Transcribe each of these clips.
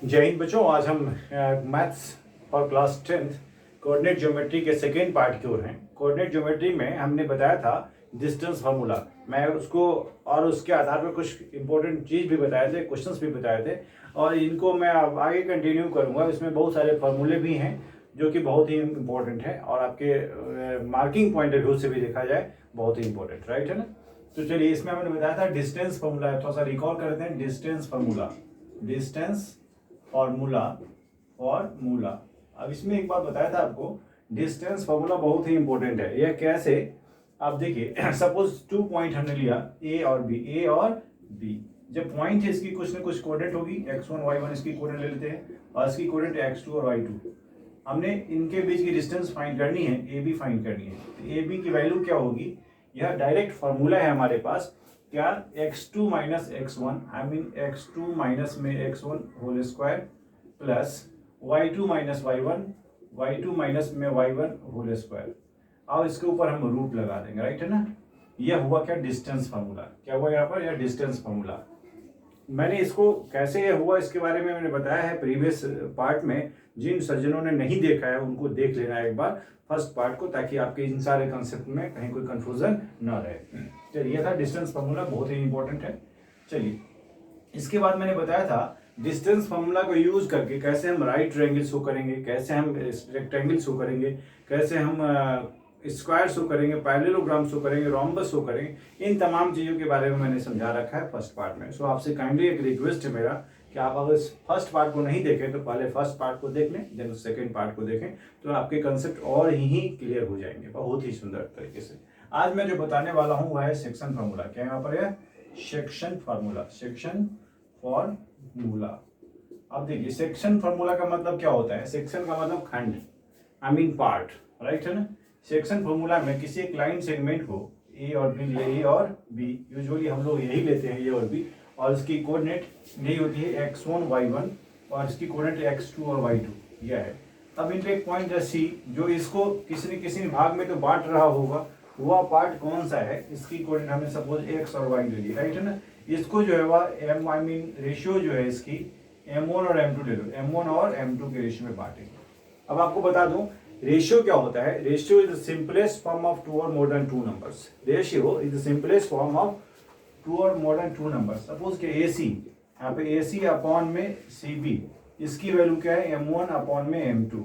जय हिंद बच्चों। आज हम मैथ्स और क्लास 10th कोऑर्डिनेट ज्योमेट्री के सेकेंड पार्ट की ओर हैं। कोऑर्डिनेट ज्योमेट्री में हमने बताया था डिस्टेंस फार्मूला। मैं उसको और उसके आधार पर कुछ इंपॉर्टेंट चीज़ भी बताए थे, क्वेश्चंस भी बताए थे, और इनको मैं अब आगे कंटिन्यू करूँगा। इसमें बहुत सारे फार्मूले भी हैं जो कि बहुत ही इंपॉर्टेंट है और आपके मार्किंग पॉइंट ऑफ व्यू से भी देखा जाए बहुत ही इंपॉर्टेंट, राइट है ना। तो चलिए, इसमें हमने बताया था डिस्टेंस फार्मूला, थोड़ा सा रिकॉल करते हैं। Distance formula, distance formula. अब इसमें एक बात बताया था आपको, डिस्टेंस फार्मूला बहुत ही इंपॉर्टेंट है। यह कैसे, आप देखिए सपोज 2 पॉइंट हमने लिया ए और बी। जब पॉइंट है इसकी कुछ ना कुछ कोऑर्डिनेट होगी, x1 y1 इसकी कोऑर्डिनेट ले लेते हैं और इसकी कोऑर्डिनेट x2 और y2। हमने इनके बीच की डिस्टेंस फाइंड करनी है, ए बी फाइंड करनी है। तो ए बी की वैल्यू क्या होगी, यह डायरेक्ट फार्मूला है हमारे पास। क्या, x2 minus x1, I mean x2 minus में x1 whole square plus y2 minus y2 minus में y1 होल स्क्वायर। अब इसके ऊपर हम रूट लगा देंगे, राइट है ना। यह हुआ क्या, डिस्टेंस फार्मूला। क्या हुआ यहाँ पर, यह डिस्टेंस फार्मूला। मैंने इसको कैसे यह हुआ इसके बारे में मैंने बताया है प्रीवियस पार्ट में। जिन सज्जनों ने नहीं देखा है उनको देख लेना एक बार फर्स्ट पार्ट को, ताकि आपके इन सारे कंसेप्ट में कहीं कोई कंफ्यूजन ना रहे। चलिए, यह था डिस्टेंस फार्मूला, बहुत ही इंपॉर्टेंट है। चलिए, इसके बाद मैंने बताया था डिस्टेंस फार्मूला को यूज करके कैसे हम राइट ट्रायंगल शो करेंगे, कैसे हम रेक्टेंगल शो करेंगे, कैसे हम स्क्वायर शो करेंगे, पैरेललोग्राम शो करेंगे, रोम्बस शो करेंगे। इन तमाम चीज़ों के बारे में मैंने समझा रखा है फर्स्ट पार्ट में। सो आपसे काइंडली एक रिक्वेस्ट है मेरा कि आप अगर फर्स्ट पार्ट को नहीं देखें तो पहले फर्स्ट पार्ट को देख लें, देन सेकेंड पार्ट को देखें, तो आपके कंसेप्ट और ही क्लियर हो जाएंगे बहुत ही सुंदर तरीके से। आज मैं जो बताने वाला हूँ वह है सेक्शन फार्मूला। क्या यहाँ पर है, सेक्शन फार्मूला, सेक्शन फॉर्मूला। अब देखिए, सेक्शन फार्मूला का मतलब क्या होता है। सेक्शन का मतलब खंड, आई मीन पार्ट, राइट है ना। सेक्शन फार्मूला में किसी एक लाइन सेगमेंट को ए और बी ले, ए और बी, यूजुअली हम लोग यही लेते हैं, ए और बी, और इसकी कोऑर्डिनेट यही होती है x1 y1 और इसकी कोऑर्डिनेट x2 और y2 यह है। अब इनका एक पॉइंट है सी, जो इसको किसी न किसी भाग में तो बांट रहा होगा, वह पार्ट कौन सा है, इसकी कोऑर्डिनेट हमने सपोज x और y ले ली, राइट है ना। इसको जो है वह एम, आई मीन रेशियो जो है इसकी m1 और m2 ले लो, m1 और m2 के रेशियो में बांटेंगे। अब आपको बता दूं रेशियो क्या होता है। Ratio is the simplest form of two or more than two numbers. Ratio is the simplest form of two or more than two numbers. Suppose के AC, यहाँ पे AC अपॉन में CB, इसकी वैल्यू क्या है, m1 अपॉन में m2।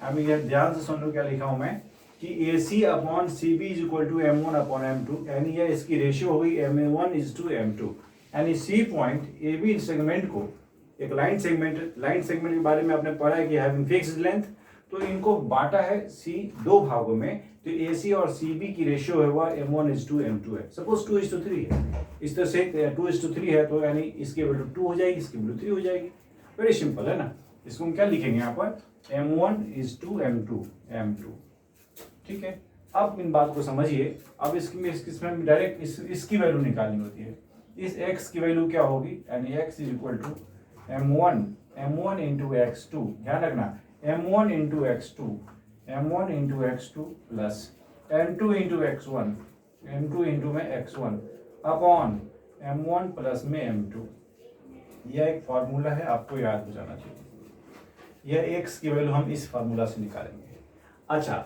I mean यह ध्यान से सुन लो क्या लिखा हूं मैं, कि AC upon CB is equal to m1 upon m2, यानी यह इसकी रेशियो हो गई m1 इज टू m2। यानी C पॉइंट AB सेगमेंट को, एक लाइन सेगमेंट के बारे में आपने पढ़ा है कि हैविंग फिक्स्ड लेंथ, तो इनको बांटा है C दो भागों में। तो AC और CB की रेशियो है वह m1 इज टू m2 है। सपोज 2 इज टू 3 है, इस तरह से 2 इज टू 3 है, तो यानी इसकी वैल्यू 2 हो जाएगी, इसकी वैल्यू 3 हो जाएगी। वेरी सिंपल है ना। इसको हम क्या लिखेंगे यहाँ पर, m1 इज टू m2। ठीक है, अब इन बात को समझिए। अब इसमें डायरेक्ट इसकी वैल्यू निकालनी होती है। इस x की वैल्यू क्या होगी, यानी x is equal to m1 into x2, ध्यान रखना, m1 into x2 plus m2 into x1 में x1 अपॉन m1 प्लस में m2। यह एक फार्मूला है, आपको याद हो जाना चाहिए। यह x की वैल्यू हम इस फार्मूला से निकालेंगे। अच्छा,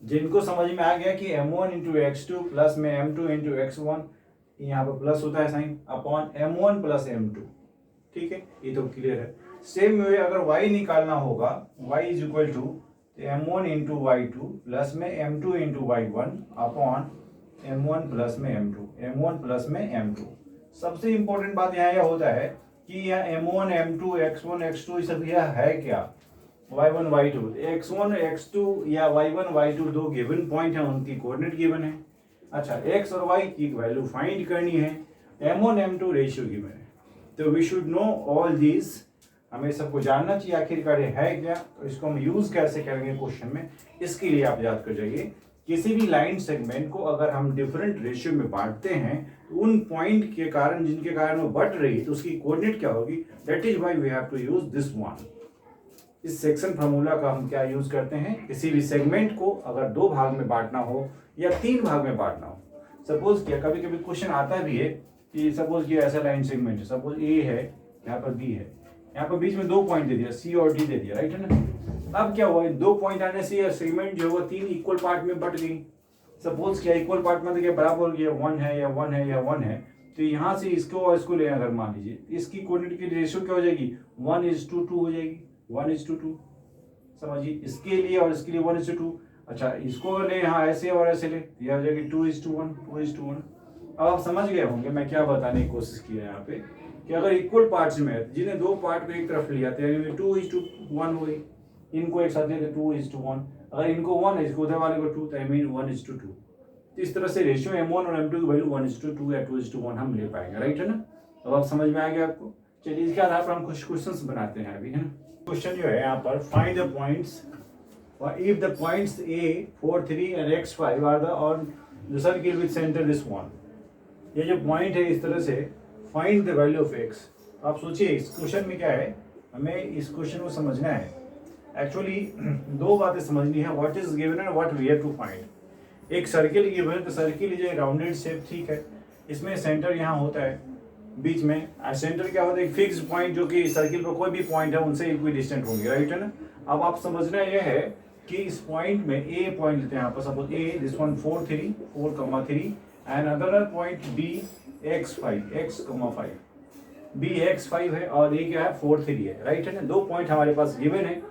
जिनको समझ में आ गया कि m1 इंटू x2 प्लस में m2 इंटू x1, यहाँ पर प्लस होता है sign, upon m1 plus m2, ठीक है, ये तो क्लियर है। सेम वे अगर y निकालना होगा, y is equal to m1 into y2 plus में m2 into y1 upon m1 plus में m2। सबसे इंपॉर्टेंट बात यहाँ यह होता है कि यह m1 m2 x1 x2 ये सब यह है क्या, y1 y2, x1 x2 या y1 y2 दो गिवन पॉइंट है, उनकी कोऑर्डिनेट गिवन है। अच्छा, x और y की वैल्यू फाइंड करनी है, m1 m2 रेशियो गिवन है। तो we should know all these, हमें सबको जानना चाहिए आखिरकार ये है क्या। तो इसको हम यूज कैसे करेंगे क्वेश्चन में, इसके लिए आप याद कर जाइए, किसी भी लाइन सेगमेंट को अगर हम डिफरेंट रेशियो में बांटते हैं तो उन पॉइंट के कारण, जिनके कारण वो बढ़ रही है, तो उसकी कोऑर्डिनेट क्या होगी, that is why we have to use this one. इस सेक्शन फार्मूला का हम क्या यूज करते हैं, किसी भी सेगमेंट को अगर दो भाग में बांटना हो या तीन भाग में बांटना हो। सपोज क्या कभी कभी क्वेश्चन आता भी है कि सपोज ये ऐसा लाइन सेगमेंट है, सपोज ए है, यहाँ पर बी है, यहाँ पर बीच में 2 पॉइंट दे दिया, सी और डी दे दिया, राइट है ना। अब क्या हुआ, 2 पॉइंट आने से ये सेगमेंट जो है 3 इक्वल पार्ट में बट गई। सपोज क्या इक्वल पार्ट में तो क्या बराबर हो गया, 1 है या 1 है या 1 है, तो यहाँ से इसको और इसको ले अगर मान लीजिए, इसकी कोऑर्डिनेट की रेशियो क्या हो जाएगी, 1:2 हो जाएगी, 1:2 समझिए, इसके लिए और इसके लिए 1:2। अच्छा इसको अगर ले यहाँ ऐसे और ऐसे ले, यह हो जाएगी 2:1, 2:1। अब आप समझ गए होंगे मैं क्या बताने की कोशिश की है यहाँ पे, कि अगर इक्वल पार्ट्स में है, जिन्हें 2 पार्ट को एक तरफ लिया तो 2:1 हुई, इनको एक साथ लेते 2:1, अगर इनको 1 है, इसको उधर वाले को 2, तो आई मीन 1:2। तो इस तरह से रेशियो M1 और M2 की वैल्यू 1:2 या 2:1 हम ले पाएंगे, राइट है ना। अब आप समझ में आ गया आपको। चलिए इसके आधार पर हम कुछ क्वेश्चंस बनाते हैं अभी, है ना। क्वेश्चन जो है यहाँ पर, find the points if the points A, 4, 3 and x5 are the on the circle with center this one। ये जो पॉइंट है इस तरह से, find the value of x। आप सोचिए इस क्वेश्चन में क्या है, हमें इस क्वेश्चन को समझना है। एक्चुअली 2 बातें समझनी है, what is given and what we have to find. एक सर्किल गिवन है, तो circle is a rounded shape, ठीक है, इसमें सेंटर यहाँ होता है बीच में। सेंटर क्या होता है, एक फिक्स पॉइंट जो कि सर्किल पर कोई भी पॉइंट है उनसे इक्विडिस्टेंट होंगे, राइट है ना। अब आप समझना यह है कि इस पॉइंट में ए पॉइंट लेते हैं यहाँ पर, suppose A this one 4,3 and other point B x5 B x5 है और ये क्या है 4,3 है, राइट है ना। 2 पॉइंट हमारे पास गिवन है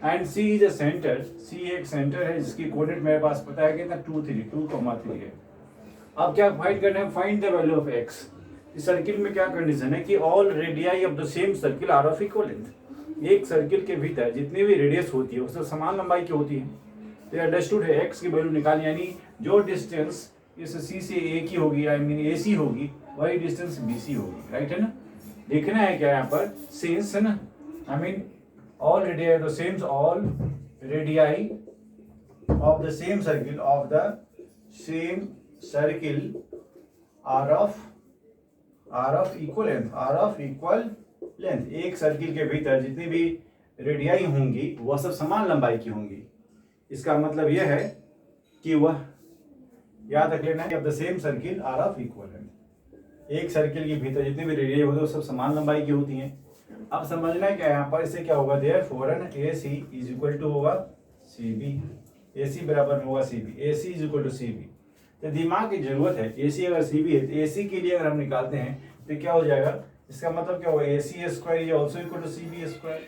and C is a centre, C एक सेंटर है जिसकी कोऑर्डिनेट मेरे पास पता है कितना 2,3 है। अब क्या फाइंड करना है, find the value of x। इस सर्किल में क्या कंडीशन है कि all radii of the same circle are of equal length. एक सर्किल के भीतर जितनी भी रेडियस होती है उससे समान लंबाई की होती है। तो अंडरस्टूड है x की वैल्यू निकाल, यानी जो डिस्टेंस इस C से A की होगी, आई मीन AC होगी, वही डिस्टेंस BC होगी, राइट है ना। देखना है क्या यहाँ पर, सिंस है ना, I mean all radii the same, all radii of the same circle are of equal length. एक सर्किल के भीतर जितनी भी रेडियाई होंगी वह सब समान लंबाई की होंगी। इसका मतलब यह है कि वह याद रख लेना है, of the same circle are of equal length. एक सर्किल के भीतर जितनी भी रेडियाई होती है वो सब समान लंबाई की होती हैं। अब समझना है क्या यहाँ पर, इससे क्या होगा, therefore AC is equal to होगा CB, AC बराबर में होगा CB, AC is equal to CB। तो दिमाग की जरूरत है, AC अगर CB है तो AC के लिए अगर हम निकालते हैं तो क्या हो जाएगा, इसका मतलब क्या होगा, AC square is also equal to CB square.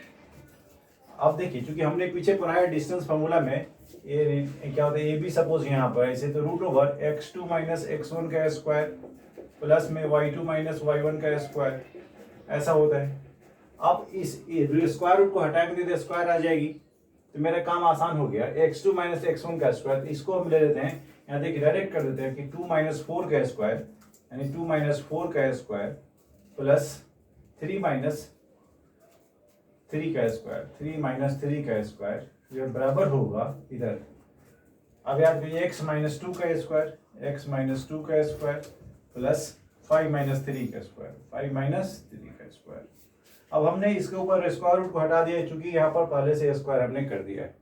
अब देखिए चूंकि हमने पीछे पढ़ा है डिस्टेंस फार्मूला में, ये क्या होता है, AB सपोज यहाँ पर ऐसे, तो root over x2 minus x1 का स्क्वायर प्लस में y2 माइनस y1 का स्क्वायर, ऐसा होता है। अब इस स्क्वायर रूट को हटाएंगे तो स्क्वायर आ जाएगी, तो मेरा काम आसान हो गया। x2 माइनस x1 का स्क्वायर, इसको हम ले लेते हैं यहाँ, देखिए डायरेक्ट कर देते हैं कि 2 माइनस 4 का स्क्वायर, यानी 2 माइनस 4 का स्क्वायर प्लस 3 माइनस 3 का स्क्वायर, 3 माइनस 3 का स्क्वायर, ये बराबर होगा इधर। अब याद करिए x माइनस 2 का स्क्वायर, x माइनस 2 का स्क्वायर प्लस 5 माइनस 3 का स्क्वायर, 5 माइनस 3 का स्क्वायर। अब हमने इसके ऊपर स्क्वायर रूट को हटा दिया क्योंकि यहाँ पर पहले से स्क्वायर हमने कर दिया है।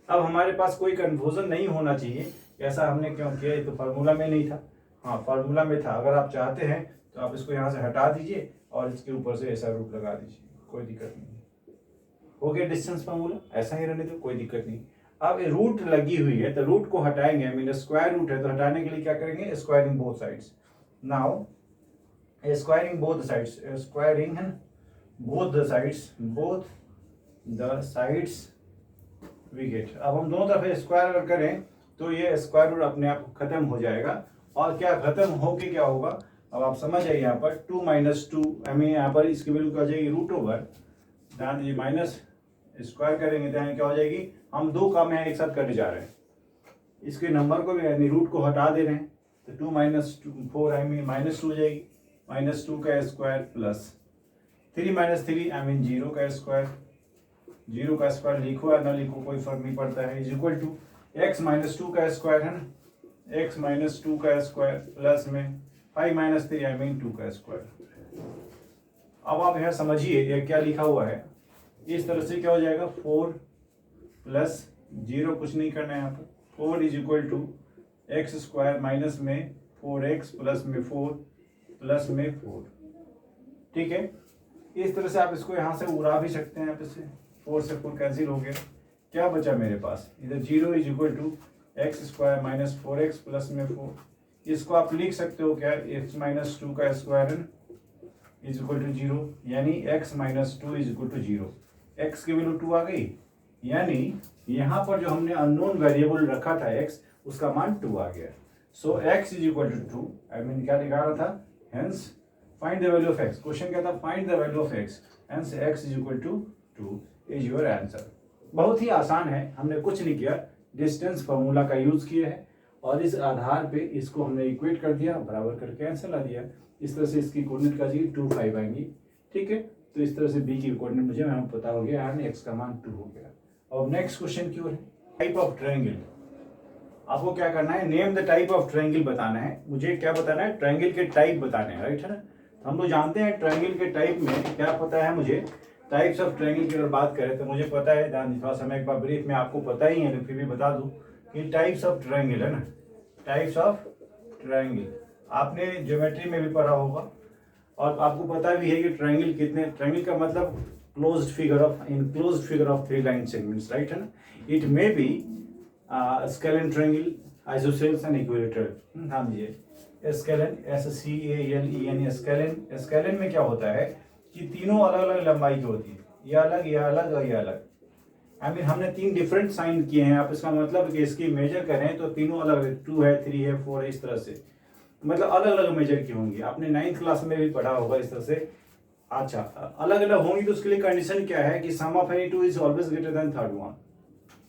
अब हमारे पास कोई कंफ्यूजन नहीं होना चाहिए, ऐसा हमने क्यों किया, ये तो फार्मूला में नहीं था, हाँ फार्मूला में था। अगर आप चाहते हैं तो आप इसको यहाँ से हटा दीजिए और इसके ऊपर से ऐसा रूट लगा दीजिए, कोई दिक्कत नहीं। हो गया डिस्टेंस फार्मूला, ऐसा ही रहने दो, कोई दिक्कत नहीं। अब रूट लगी हुई है तो रूट को हटाएंगे, आई मीन स्क्वायर रूट है तो हटाने के लिए क्या करेंगे, squaring both sides. Now squaring both sides, squaring है both the sides we get. अब हम दोनों तरफ स्क्वायर अगर करें तो ये स्क्वायर रूट अपने आप खत्म हो जाएगा। और क्या खत्म हो के क्या होगा, अब आप समझ आइए यहाँ पर 2 माइनस 2, आई मीन यहाँ पर इसकी वैल्यू क्या हो जाएगी, रूट ओवर, ध्यान दीजिए माइनस स्क्वायर करेंगे तो यहाँ क्या हो जाएगी, हम 2 काम यहाँ एक साथ करने जा रहे हैं, इसके नंबर को भी यानी रूट को हटा दे रहे हैं, तो 2 माइनस 4 आई मीन माइनस 2 हो जाएगी, माइनस 2 का square plus 3 minus 3 I mean 0 का स्क्वायर, 0 का स्क्वायर लिखो या ना लिखो कोई फर्क नहीं पड़ता है, is equal to x minus 2 का स्क्वायर है ना, x माइनस 2 का स्क्वायर प्लस में 5 माइनस 3 आई मीन 2 का स्क्वायर। अब आप यहाँ समझिए ये क्या लिखा हुआ है, इस तरह से क्या हो जाएगा, 4 प्लस 0 कुछ नहीं करना है यहाँ पर, 4 is equal to x square minus में 4x प्लस में 4 प्लस में 4, ठीक है। इस तरह से आप इसको यहाँ से उड़ा भी सकते हैं, यहाँ से 4 से 4 कैंसिल हो गया, क्या बचा मेरे पास, इधर 0 is equal to x square minus 4x plus में 4, इसको आप लिख सकते हो क्या, x माइनस 2 का स्क्वायर इज इक्वल टू 0, यानी x minus 2 is equal to 0, x की वैल्यू 2 आ गई, यानी यहाँ पर जो हमने अननोन वेरिएबल रखा था x, उसका मान 2 आ गया। So x is equal to 2, I mean क्या लिखा रहा था, hence find the value of x, question क्या था, find the value of x, hence x is equal to 2 is your answer. बहुत ही आसान है, हमने कुछ नहीं किया, डिस्टेंस फार्मूला का यूज किया है और इस आधार पे इसको हमने इक्वेट कर दिया, बराबर करके आंसर ला दिया। इस तरह से इसकी कोऑर्डिनेट का जी 2 5 आएंगी, ठीक है। तो इस तरह से बी की कोऑर्डिनेट मुझे यहाँ पता हो गया एंड एक्स का मान 2 हो गया। अब नेक्स्ट क्वेश्चन क्यों है, टाइप ऑफ ट्रायंगल। आपको क्या करना है, name the type of triangle बताना है, मुझे क्या बताना है, ट्रायंगल के टाइप बताने हैं, राइट है ना। तो हम लोग जानते हैं ट्रायंगल के टाइप में क्या पता है मुझे, टाइप्स ऑफ ट्रायंगल की अगर बात करें तो मुझे पता है, थोड़ा सा मैं एक बार ब्रीफ में आपको पता ही है, फिर भी बता दूं कि टाइप्स ऑफ ट्रायंगल है ना, टाइप्स ऑफ ट्रायंगल आपने ज्योमेट्री में भी पढ़ा होगा और आपको पता भी है कि ट्रायंगल कितने, ट्रायंगल का मतलब closed figure of, enclosed figure of 3 line segments, right है ना। It may be scalene triangle, isosceles and equilateral. हाँ जी, स्केलन, SCALEN, स्केलन। स्केलन में क्या होता है कि तीनों अलग अलग लंबाई की होती है, ये अलग, ये अलग और ये अलग। आई मीन हमने 3 डिफरेंट साइन किए हैं, आप इसका मतलब कि इसकी मेजर करें तो तीनों अलग है, 2 है, 3 है, 4 है, इस तरह से, मतलब अलग अलग मेजर की होंगी। आपने 9th क्लास में भी पढ़ा होगा इस तरह से। अच्छा, अलग अलग होंगी तो उसके लिए कंडीशन क्या है कि sum of any two is always greater than third one,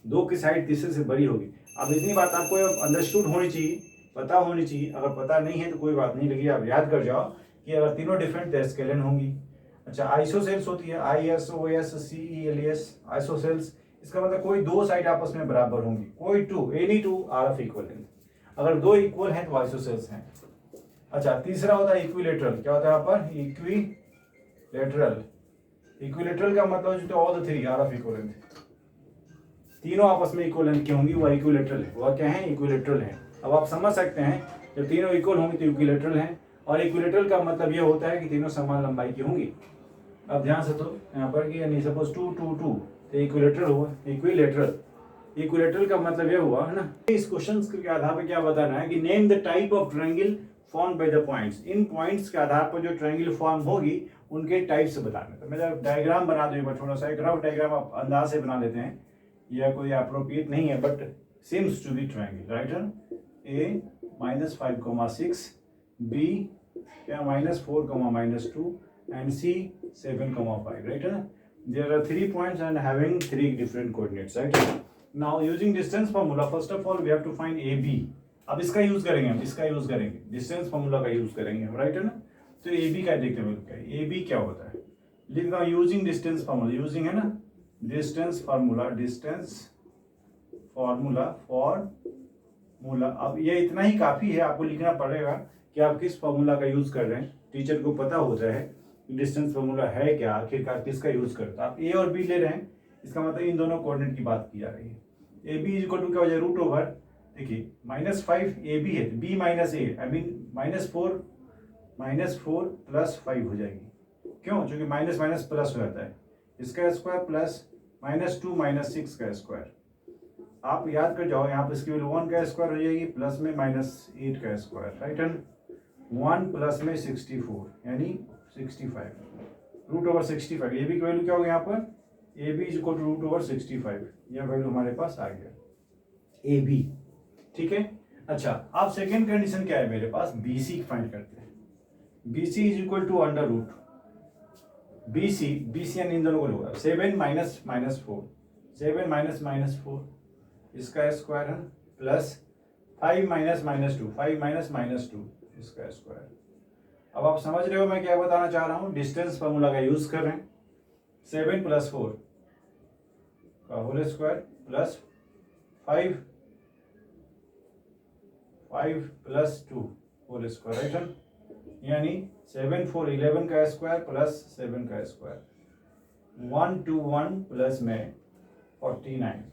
दो की साइड तीसरे से बड़ी होगी। अब इतनी बात आपको अंडरस्टूड होनी चाहिए, पता होनी चाहिए, अगर पता नहीं है तो कोई बात नहीं, लेकिन आप याद कर जाओ कि अगर तीनों डिफरेंट तो स्केलन होंगी। अच्छा, आइसोसेल्स होती है, ISOSCELES, आइसोसेल्स, इसका मतलब कोई दो साइड आपस में बराबर होंगी, कोई two, any two are of equal, अगर दो इक्वल हैं तो आइसोसेल्स हैं। अच्छा, तीसरा होता है इक्विलेटरल, क्या होता है यहाँ पर, इक्विलेटरल। इक्विलेटरल का मतलब जो all the 3 are of equal, तीनों आपस में इक्वल लेंथ की होंगी, वह इक्विलेटरल है, वह क्या है, इक्विलेटरल है। अब आप समझ सकते हैं जब तीनों इक्वल होंगी तो इक्विलेटरल है, और इक्विलेटरल का मतलब यह होता है कि तीनों समान लंबाई की होंगी। अब ध्यान से तो यहाँ पर कि यानी सपोज 2 2 2 तो इक्विलेटरल हुआ, इक्विलेटरल। इक्विलेटरल का मतलब यह हुआ है ना। इस क्वेश्चन के आधार पर क्या बताना है कि name the type of triangle form by the points, in points के आधार पर जो ट्रायंगल फॉर्म होगी उनके टाइप से बताना। तो मैं जब डायग्राम बना दूँ, थोड़ा सा एक रफ डायग्राम आप अंदाज से बना लेते हैं, यह कोई अप्रोप्रिएट नहीं है but seems to be triangle, right hand, A minus 5,6, B क्या -4, -2 and C 7,5, right hand. There are 3 points and having 3 different coordinates, right. Now using distance formula, first of all we have to find AB. अब इसका use करेंगे, हम इसका use करेंगे, distance formula का use करेंगे, right है ना। तो AB का देखते हैं क्या है, AB क्या होता है, लिखना यूजिंग डिस्टेंस फार्मूला, यूजिंग है ना distance formula, distance formula, formula. अब ये इतना ही काफी है, आपको लिखना पड़ेगा कि आप किस फार्मूला का यूज कर रहे हैं। टीचर को पता होता है डिस्टेंस फार्मूला है क्या, आखिरकार किसका यूज करता है। आप ए और बी ले रहे हैं, इसका मतलब इन दोनों कोऑर्डिनेट की बात की जा रही है। ए बी इक्वल टू क्या हो जाए, रूट ओवर, देखिए -5 ए बी है, B minus A, I mean -4 plus 5 हो जाएगी, क्यों, क्योंकि माइनस माइनस प्लस हो जाता है, इसका स्क्वायर प्लस -2 -6 का स्क्वायर। आप याद कर जाओ, यहाँ पर इसकी वैल्यू 1 का स्क्वायर हो जाएगी, प्लस में -8 का स्क्वायर, राइट हैंड, 1 प्लस में 64 यानी 65, रूट ओवर 65। ए बी की वैल्यू क्या होगी यहाँ पर, A B is equal to root over 65, यह वैल्यू हमारे पास आ गया ए बी, ठीक है। अच्छा, अब सेकेंड कंडीशन क्या है मेरे पास, बी सी फाइंड करते हैं। B C is equal to under root B C यानी इन दोनों को होगा 7 माइनस -4, 7 माइनस -4 इसका स्क्वायर है, प्लस 5 माइनस -2, 5 माइनस -2 इसका स्क्वायर। अब आप समझ रहे हो मैं क्या बताना चाह रहा हूँ, डिस्टेंस फार्मूला का यूज कर रहे हैं। 7 + 4 का whole square plus 5 + 2 whole square, right है, यानी 7 4 11 का स्क्वायर प्लस 7 का स्क्वायर, 1 2 1 प्लस में 49।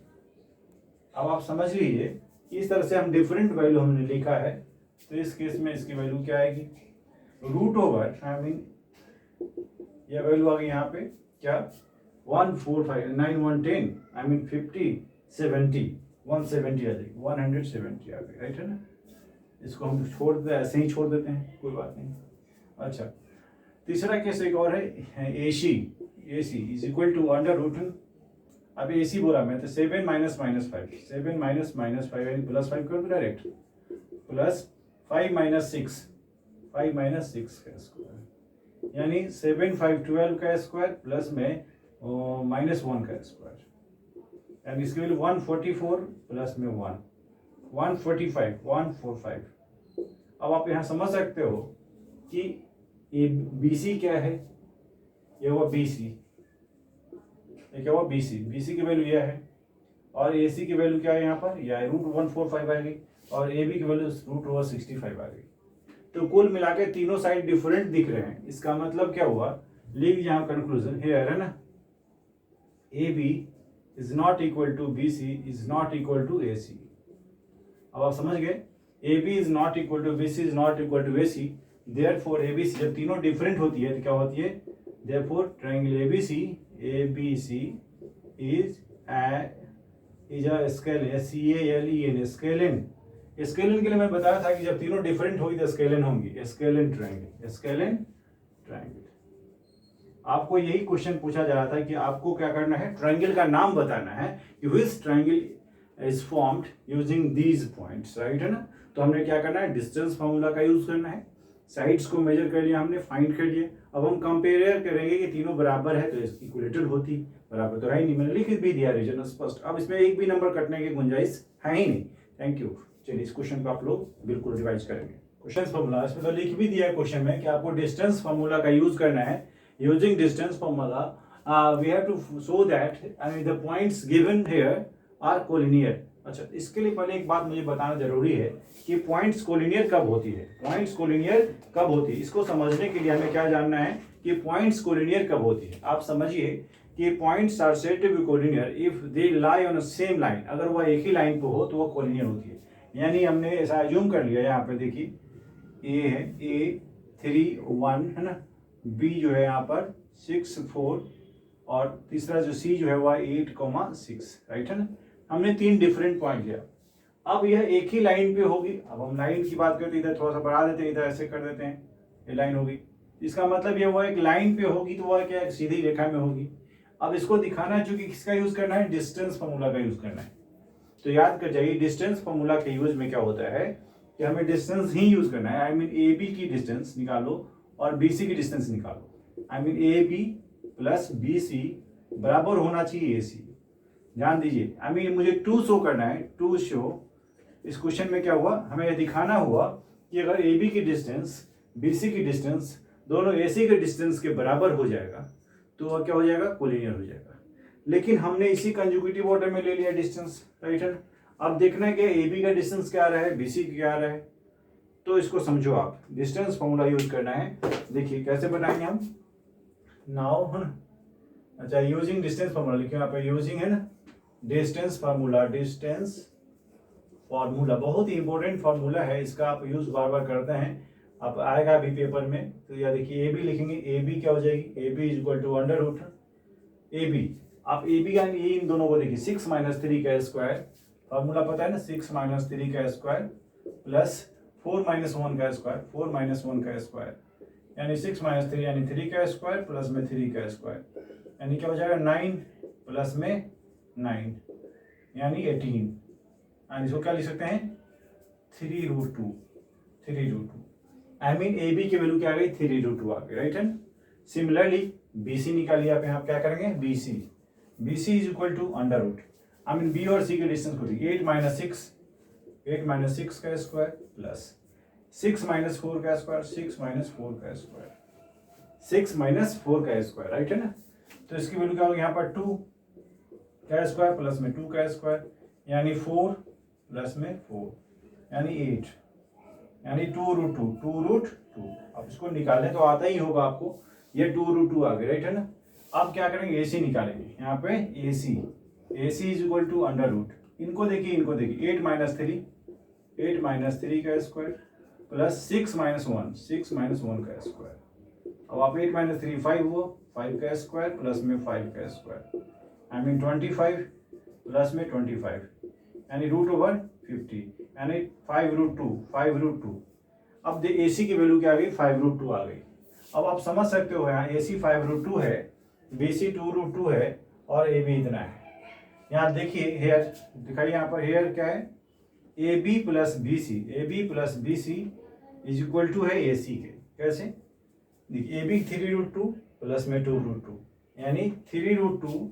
अब आप समझ लीजिए इस तरह से हम डिफरेंट वैल्यू हमने लिखा है, तो इस केस में इसकी वैल्यू क्या आएगी, रूट ओवर, आई मीन ये वैल्यू आ गई यहाँ पे क्या 145 9 110 आई मीन 50 70 170 आ जाएगी 170 आ गई राइट है ना। इसको हम छोड़ देते ऐसे ही छोड़ देते हैं कोई बात नहीं। अच्छा तीसरा केस एक और है AC is equal to under root. अब AC बोला मैं तो 7 माइनस 5 7 माइनस 5 यानी प्लस 5 कर दो डायरेक्ट प्लस 5 माइनस 6 का स्क्वायर यानी 7 5 12 का स्क्वायर प्लस में -1 का स्क्वायर यानी इसकी वैल्यू 144 प्लस में 145 अब आप यहाँ समझ सकते हो कि ये BC क्या है, ये हुआ BC, ये क्या हुआ BC की वैल्यू यह है और AC की वैल्यू क्या है यहाँ पर यह √145 आ गई और AB की वैल्यू √65 आ गई। तो कुल मिला के तीनों साइड डिफरेंट दिख रहे हैं। इसका मतलब क्या हुआ, लिख यहाँ कंक्लूजन हियर है ना, AB is not equal to BC is not equal to AC। अब आप समझ गए AB is not equal to BC is not equal to AC, therefore ABC जब तीनों डिफरेंट होती है तो क्या होती है, therefore triangle ABC is a scalene SCALEN scalene. Scalene के लिए मैं बताया था कि जब तीनों डिफरेंट होगी तो स्केलेन होंगी, स्केलेन ट्रायंगल। आपको यही क्वेश्चन पूछा जा रहा था कि आपको क्या करना है, ट्रायंगल का नाम बताना है कि which triangle is formed using these points, right है ना। तो हमने क्या करना है, डिस्टेंस फार्मूला का यूज करना है, साइड्स को मेजर कर लिया हमने, फाइंड कर लिया। अब हम कंपेयर करेंगे कि तीनों बराबर है तो इक्वलेटरल होती, बराबर तो है ही नहीं, मैंने लिख भी दिया रीजन स्पष्ट। अब इसमें एक भी नंबर कटने की गुंजाइश है ही नहीं। Thank you. चलिए इस क्वेश्चन को आप लोग बिल्कुल रिवाइज करेंगे। क्वेश्चन फार्मूला इसमें तो लिख भी दिया है क्वेश्चन में कि आपको डिस्टेंस फार्मूला का यूज करना है। Using distance formula we have to show that the points given here are collinear. अच्छा इसके लिए पहले एक बात मुझे बताना जरूरी है कि पॉइंट्स कोलिनियर कब होती है, पॉइंट्स कोलिनियर कब होती है। इसको समझने के लिए हमें क्या जानना है कि पॉइंट्स कोलिनियर कब होती है। आप समझिए कि points are said to be collinear if they lie on a same line, अगर वह एक ही लाइन पे हो तो वह कोलिनियर होती है। यानी हमने ऐसा अज्यूम कर लिया, यहाँ पे देखिए A है, A 3 1 है ना, B जो है यहाँ पर 6 4 और तीसरा जो C जो है वह 8,6 राइट है ना। हमने तीन डिफरेंट पॉइंट लिया। अब यह एक ही लाइन पे होगी। अब हम लाइन की बात करते हैं, इधर थोड़ा सा बढ़ा देते हैं, इधर ऐसे कर देते हैं, ये लाइन होगी। इसका मतलब ये हुआ एक लाइन पे होगी तो वह क्या एक सीधी रेखा में होगी। अब इसको दिखाना है, चूंकि किसका यूज करना है, डिस्टेंस फार्मूला का यूज करना है। तो याद कर जाइए डिस्टेंस फार्मूला के यूज में क्या होता है कि हमें डिस्टेंस ही यूज करना है। आई मीन AB की डिस्टेंस निकालो और BC की डिस्टेंस निकालो। I mean AB plus BC बराबर होना चाहिए AC। ध्यान दीजिए, आई मीन मुझे 2 शो करना है, 2 शो। इस क्वेश्चन में क्या हुआ, हमें यह दिखाना हुआ कि अगर AB की डिस्टेंस BC की डिस्टेंस दोनों AC के डिस्टेंस के बराबर हो जाएगा तो वह क्या हो जाएगा, कोलिनियर हो जाएगा। लेकिन हमने इसी कंजुगेटिव ऑर्डर में ले लिया डिस्टेंस, राइट है। अब देखना है कि AB का डिस्टेंस क्या आ रहा है, BC का क्या आ रहा है। तो इसको समझो आप, डिस्टेंस फार्मूला यूज करना है। देखिए कैसे बनाएंगे हम, नाउ है ना। अच्छा यूजिंग डिस्टेंस फार्मूला लिखिए यहाँ पे, यूजिंग है ना डिस्टेंस फार्मूला बहुत ही इंपॉर्टेंट फार्मूला है, इसका आप यूज बार बार करते हैं, आप आएगा अभी पेपर में। तो या देखिए AB लिखेंगे, AB क्या हो जाएगी, AB is equal to under root AB। आप AB का इन दोनों को देखिए, 6 - 3 का स्क्वायर, फार्मूला पता है ना, 6 - 3 का स्क्वायर प्लस 4 - 1 का स्क्वायर, 4 - 1 का स्क्वायर यानी 6 - 3 यानी 3 का स्क्वायर प्लस में 3 का स्क्वायर यानी क्या हो जाएगा 9 प्लस में 9 यानी 18। एंड इसको क्या लिख सकते हैं, 3√2। आई मीन AB की वैल्यू क्या आ गई, 3√2 आ गई, राइट है। सिमिलरली BC निकालिए आप, यहाँ क्या करेंगे, BC is equal to under root, I mean B और C के डिस्टेंस को देखिए, 8 - 6 का स्क्वायर प्लस 6 - 4 का स्क्वायर, 6 - 4 का स्क्वायर, 6 - 4 का स्क्वायर, राइट है ना। तो इसकी वैल्यू क्या होगी यहाँ पर 2 का स्क्वायर प्लस में 2 का स्क्वायर यानी 4 प्लस में 4 यानी 8 यानी 2√2। अब इसको निकालें तो आता ही होगा आपको, ये 2√2 आ गए, राइट है ना। अब क्या करेंगे, AC निकालेंगे, यहाँ पे AC is equal to under root. इनको देखिए 8 - 3 का स्क्वायर प्लस 6 - 1 का स्क्वायर। अब आप 8 माइनस 3 5 हुआ, 5 का स्क्वायर प्लस में 5 का स्क्वायर, आई मीन 25 प्लस में 25 यानी रूट ओवर 50 यानी 5√2। अब ए सी की वैल्यू क्या आ गई, 5√2 आ गई। अब आप समझ सकते हो यहाँ ए सी 5√2 है, बी सी 2√2 है और ए बी इतना है। यहाँ देखिए हेयर दिखाइए, यहाँ पर हेयर क्या है, A B plus B C, A B plus B C is equal to है ए सी के। कैसे देखिए, ए बी 3√2 प्लस में 2√2 यानी 3√2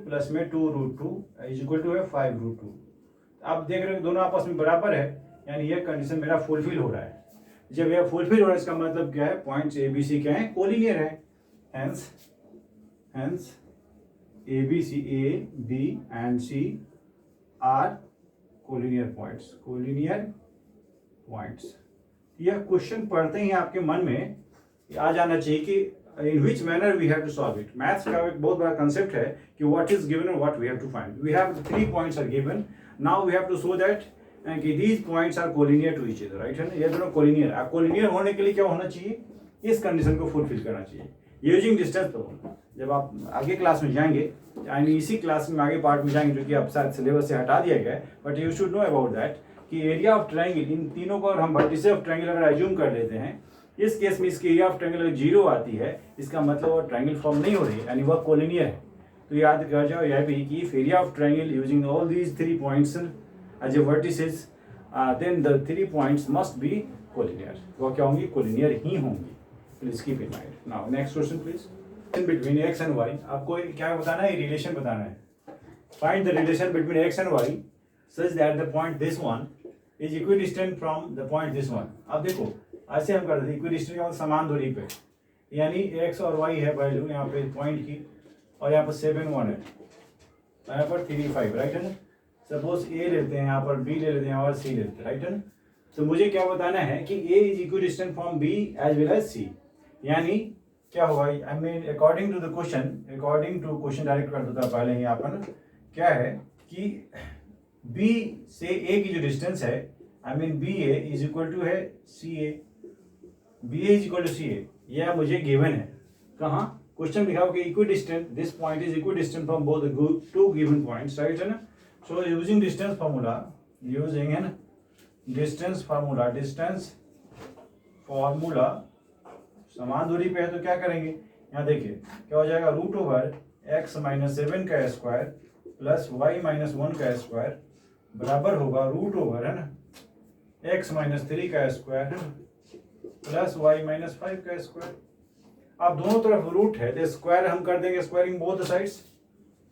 प्लस में 2√2 इज इक्वल टू है 5√2। आप देख रहे हो दोनों आपस में बराबर है, यानी ये कंडीशन मेरा फुलफिल हो रहा है। जब यह फुलफिल हो रहा है इसका मतलब क्या है, पॉइंट्स ए बी सी क्या है, कोलिनियर है। Hence A B C, A B and C are collinear points. यह क्वेश्चन पढ़ते ही आपके मन में आ जाना चाहिए कि in which manner we have to solve it. Maths का एक बहुत बड़ा कंसेप्ट है कि व्हाट इज गिवन और what we have to find. We have 3 points are given, now we have to show that कि these points are collinear to each other, right है ना। ये दोनों कोलिनियर। कोलिनियर होने के लिए क्या होना चाहिए, इस कंडीशन को फुलफिल करना चाहिए यूजिंग डिस्टेंस फॉर्मूला। जब आप आगे क्लास में जाएंगे, यानी इसी क्लास में आगे पार्ट में जाएंगे जो कि अब शायद सिलेबस से हटा दिया गया है, but you should know about that कि एरिया ऑफ ट्रायंगल, इन तीनों को हम वर्टिसेस ऑफ ट्रायंगल अगर एज्यूम कर लेते हैं, इस केस में इसकी एरिया ऑफ ट्रायंगल अगर 0 आती है, इसका मतलब वो ट्रायंगल फॉर्म नहीं हो रही है, यानी वह कोलिनियर है। तो याद कर जाओ यह भी कि area of triangle using all these 3 points as a vertices, then the 3 points must be collinear. वो क्या होंगी, कोलिनियर ही होंगी। Please keep in mind. Now next question please. Between x and y, आपको क्या बताना है, रिलेशन बताना है। Find the relation between x and y such that the point this one is equidistant from the point this one. अब देखो ऐसे हम करते हैं, इक्विडिस्टेंट का मतलब समान दूरी पे, यानी एक्स और वाई है वैल्यू यहाँ पे पॉइंट की, और यहाँ पर 7 1 है, यहाँ पर 3 5, राइट है ना। सपोज ए लेते हैं, यहाँ पर बी ले लेते हैं और सी लेते हैं, राइट है ना। तो मुझे क्या बताना है कि A is equidistant from B as well as C, यानी क्या होगा, I mean according to the question direct कर देता पहले ही यहाँ पर क्या है कि बी से ए की जो डिस्टेंस है, I mean B A is equal to है C A, B A is equal to C A, यह मुझे गिवन है। कहाँ क्वेश्चन लिखा हो कि equidistant, this point is equidistant from both the 2 given points, right है ना। So using distance formula, using है ना डिस्टेंस फार्मूला, समान दूरी पे है तो क्या करेंगे, यहाँ देखिए क्या हो जाएगा, रूट ओवर एक्स माइनस 7 का स्क्वायर प्लस वाई माइनस 1 का स्क्वायर बराबर होगा रूट ओवर है ना एक्स माइनस 3 का स्क्वायर प्लस वाई माइनस 5 का स्क्वायर। अब दोनों तरफ रूट है तो स्क्वायर हम कर देंगे, squaring both sides,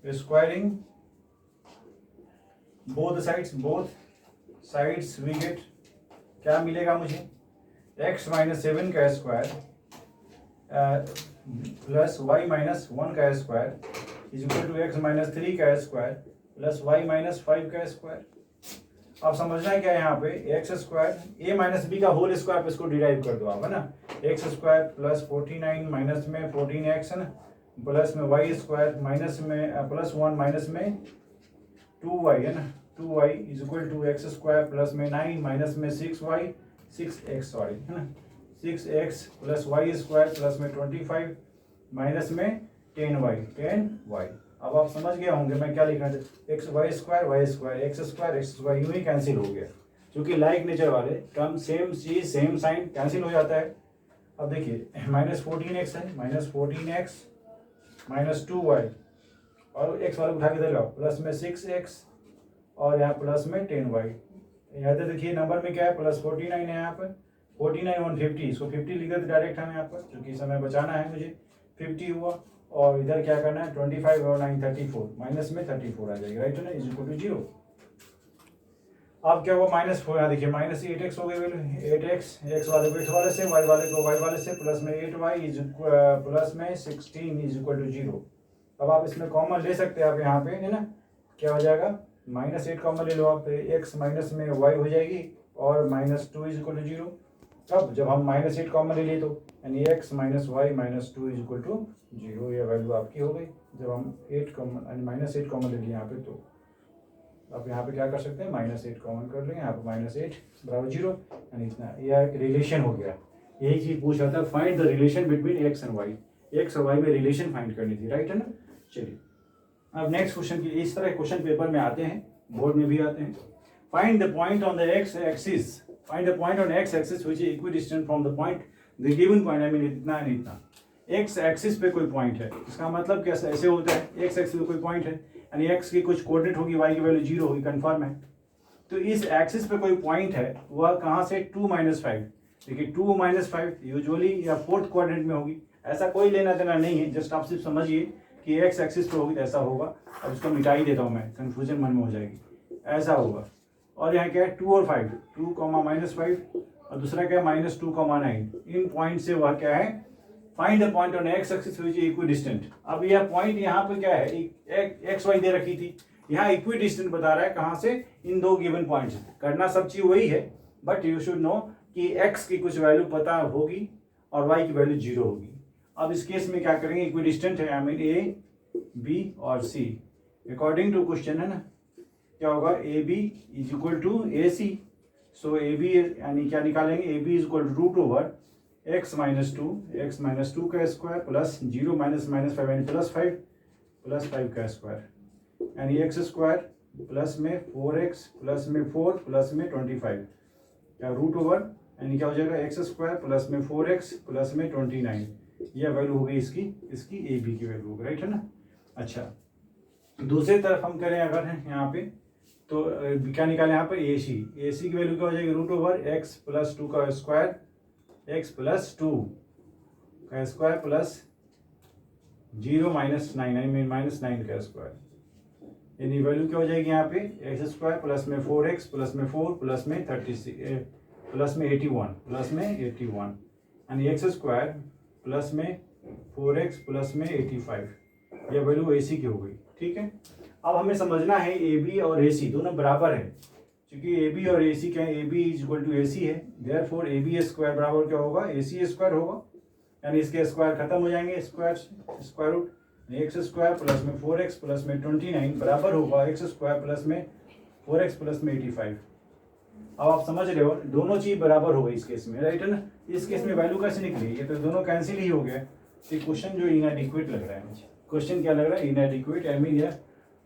squaring both sides we get, क्या मिलेगा मुझे, एक्स माइनस 7 का स्क्वायर प्लस वाई माइनस 1 का square is equal to x minus 3 का स्क्वायर प्लस वाई माइनस 5 का स्क्वायर। अब समझना है क्या यहाँ पे, एक्स स्क्वायर ए माइनस बी का होल स्क्वायर पे इसको डिराइव कर दो आप, है ना। एक्स स्क्वायर प्लस 49 माइनस में 14x है ना, प्लस में वाई स्क्वायर माइनस में प्लस 1 माइनस में 2y है ना, 2y is equal to x square plus में 9 माइनस में 6x सॉरी है ना, 6x plus Y square plus में 25 माइनस में 10y। अब आप समझ गए होंगे मैं क्या लिखना चाहता, x y square x square यूं ही कैंसिल हो गया, क्योंकि लाइक नेचर वाले टर्म सेम चीज सेम साइन कैंसिल हो जाता है। अब देखिए माइनस 14x है, माइनस 14x माइनस 2y और x वाले उठा के दे लो प्लस में 6x और यहाँ प्लस में 10y। यहाँ पे देखिए नंबर में क्या है, प्लस 49 है, यहाँ पर 49 150, इसको 50 लिख देते डायरेक्ट हम यहाँ पर, क्योंकि समय बचाना है मुझे। 50 हुआ और इधर क्या करना है 25 और 9 34, माइनस में 34 आ जाएगा, राइट है ना, इज इक्वल टू 0। अब क्या हुआ माइनस 4, यहाँ देखिए माइनस 8x हो गई वैल्यू, 8x x वाले को x वाले से, y वाले को y वाले से, प्लस में 8y इज प्लस में 16 इज इक्वल टू 0। अब आप इसमें कॉमन ले सकते हैं आप यहाँ पे, है ना, क्या हो जाएगा माइनस 8 कॉमन ले लो आप, x माइनस में y हो जाएगी और माइनस 2 इज इक्वल टू 0। अब जब हम माइनस 8 कॉमन ले लिए तो यानी x minus y minus 2 is equal to 0, ये वैल्यू आपकी हो गई। जब हम 8 कॉमन यानी माइनस 8 कॉमन ले लिए यहाँ पे, तो अब यहाँ पे क्या कर सकते हैं, माइनस 8 कॉमन कर लेंगे, यहाँ पे माइनस 8 बराबर 0, यानी इतना, यह एक रिलेशन हो गया। यही चीज पूछ रहा था, find the relation between x and y, x और वाई में रिलेशन फाइंड करनी थी, राइट है ना। चलिए अब नेक्स्ट क्वेश्चन की, इस तरह क्वेश्चन पेपर में आते हैं, बोर्ड में भी आते हैं। Find the point on the x axis, find the point on x axis which is equidistant from the point the given point, I mean इतना एंड इतना। एक्स एक्सिस पे कोई पॉइंट है, इसका मतलब कैसे ऐसे होता है, एक्स एक्सिस पे कोई पॉइंट है यानी एक्स की कुछ कोऑर्डिनेट होगी, वाई की वैल्यू 0 होगी, कंफर्म है। तो इस एक्सिस पे कोई पॉइंट है, वह कहाँ से 2 - 5, देखिए 2 - 5 यूजुअली या फोर्थ क्वाड्रेंट में होगी, ऐसा कोई लेना देना नहीं है, जस्ट आप सिर्फ समझिए कि एक्स एक्सिस पे होगी तो ऐसा होगा। अब इसको मिटा ही देता हूँ मैं, कंफ्यूजन मन में हो जाएगी, ऐसा होगा। और यहाँ क्या है 2 और 5, 2, -5 और दूसरा क्या है -2, 9। इन पॉइंट से वह क्या है, find the point on x axis which is equidistant. अब यह पॉइंट यहाँ पे क्या है, एक्स वाई दे रखी थी, यहाँ इक्विडिस्टेंट बता रहा है कहाँ से, इन दो गिवन पॉइंट से। करना सब चीज वही है, बट यू शुड नो कि एक्स की कुछ वैल्यू पता होगी और वाई की वैल्यू 0 होगी। अब इस केस में क्या करेंगे, इक्विडिस्टेंट है, आई मीन ए बी और सी, अकॉर्डिंग टू क्वेश्चन है ना, क्या होगा A B is equal to A C. So A B यानी क्या निकालेंगे, A B is equal to √, x - 2 का स्क्वायर प्लस 0 - -5 यानी +5 का स्क्वायर यानी एक्स स्क्वायर प्लस में 4x प्लस में 4 प्लस में 25 क्या √, यानी क्या हो जाएगा एक्स स्क्वायर प्लस में 4x प्लस में 29। यह वैल्यू होगी इसकी ए बी की वैल्यू होगी, राइट है ना। अच्छा दूसरी तरफ हम करें अगर है यहाँ पे, तो क्या निकालें यहाँ पे ए सी की वैल्यू क्या हो जाएगी √x + 2 का स्क्वायर, x + 2 का स्क्वायर प्लस 0 - 9 आई मीन -9 का स्क्वायर, यानी वैल्यू क्या हो जाएगी यहाँ पे एक्स स्क्वायर प्लस में 4x प्लस में 4 प्लस में 36 प्लस में 81 यानी एक्स स्क्वायर प्लस में 4x प्लस में 85, यह वैल्यू ए सी की हो गई, ठीक है। अब हमें समझना है ए बी और ए सी दोनों बराबर है, क्योंकि ए बी और ए सी क्या है, A B is equal to A C है, देयरफॉर ए बी स्क्वायर बराबर क्या होगा, ए सी स्क्वायर होगा, यानी इसके स्क्वायर खत्म हो जाएंगे, square root x square plus में 4x प्लस में 29 बराबर होगा एक्स स्क्वायर प्लस में 4x प्लस में 85। अब आप समझ रहे हो दोनों चीज बराबर हो गई इस केस में, राइट है ना। इस केस में वैल्यू कैसे निकली, ये तो दोनों कैंसिल ही हो गया। तो क्वेश्चन जो इनएडिक्वेट लग रहा है मुझे, क्वेश्चन क्या लग रहा है, इनएडिक्वेट, आई मीन यह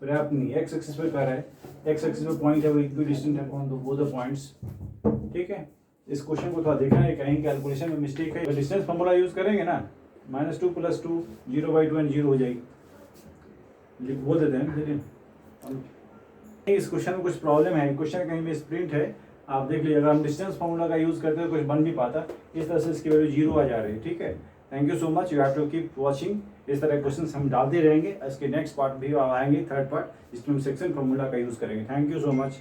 पर्याप्त नहीं। एक्स एक्सिस पे कर रहा है, एक्स एक्सिस पे पॉइंट है वो इक्विडिस्टेंट है कौन, वो द पॉइंट्स, ठीक है। इस क्वेश्चन को थोड़ा देखना है, कहीं कैलकुलेशन में मिस्टेक है। डिस्टेंस फार्मूला यूज करेंगे ना, -2 + 2 0/2 एंड 0 हो जाएगी, बोल देते हैं चलिए। इस क्वेश्चन में कुछ प्रॉब्लम है, क्वेश्चन कहीं में स्प्रिंट है, आप देख लीजिए। अगर हम डिस्टेंस फार्मूला का यूज करते हैं तो कुछ बन नहीं पाता, इस तरह से इसकी वैल्यू 0 आ जा रही है, ठीक है। Thank you so much, you have to keep watching. इस तरह क्वेश्चन हम डालते रहेंगे, इसके नेक्स्ट पार्ट भी आएंगे, थर्ड पार्ट, जिसमें हम सेक्शन फार्मूला का यूज करेंगे। Thank you so much.